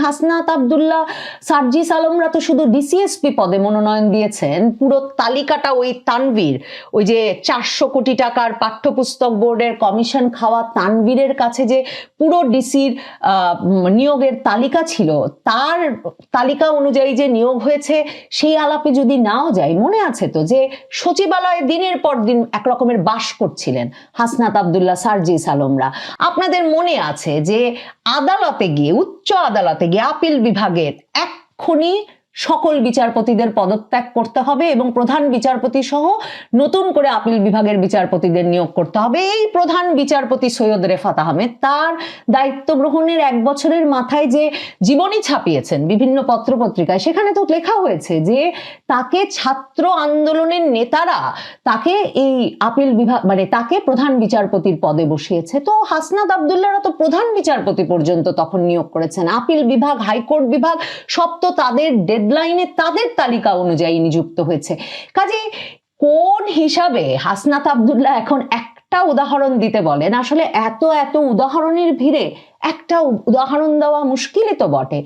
হাসনাত আব্দুল্লাহ, সার্জিস আলমরা তো শুধু ডিসিএসপি পদে মনোনয়ন দিয়েছেন, পুরো তালিকাটা ওই তানভীর, ওই যে 400 কোটি টাকার পাঠ্যপুস্তক বোর্ডের কমিশন খাওয়া তানভীরের কাছে যে পুরো ডিসির নিয়োগের তালিকা ছিল, তার তালিকা অনুযায়ী যে নিয়োগ হয়েছে সেই আলাপে যদি নাও যায়, মনে আছে তো যে সচিবালয়ে দিনের পর দিন একরকমের বাস করছিলেন হাসনাত আব্দুল্লাহ, সার্জিস আলমরা। আপনাদের মনে আছে যে আদালতে গিয়ে, উচ্চ আদালতে গিয়ে আপিল বিভাগের এক্ষুনি সকল বিচারপতিদের পদত্যাগ করতে হবে এবং প্রধান বিচারপতি সহ নতুন করে আপিল বিভাগের বিচারপতিদের নিয়োগ করতে হবে। এই প্রধান বিচারপতি সৈয়দ রেফাত আহমেদ তার দায়িত্ব গ্রহণের 1 বছরের মাথায় যে জীবনী ছাপিয়েছেন বিভিন্ন পত্রপত্রিকায়, সেখানে তো লেখা হয়েছে যে তাকে ছাত্র আন্দোলনের নেতারা তাকে এই আপিল বিভাগ তাকে প্রধান বিচারপতির পদে বসিয়েছে। তো হাসনাত আব্দুল্লাহরা তো প্রধান বিচারপতি পর্যন্ত তখন নিয়োগ করেছেন, আপিল বিভাগ, হাইকোর্ট বিভাগ সব তো তাদের ডেডলাইনে তাদের তালিকা অনুযায়ী নিযুক্ত হয়েছে। কাজে কোন হিসাবে হাসনাত আব্দুল্লাহ এখন একটা উদাহরণ দিতে বলেন? আসলে এত এত উদাহরণের ভিড়ে একটা উদাহরণ দেওয়া মুশকিলই তো বটে।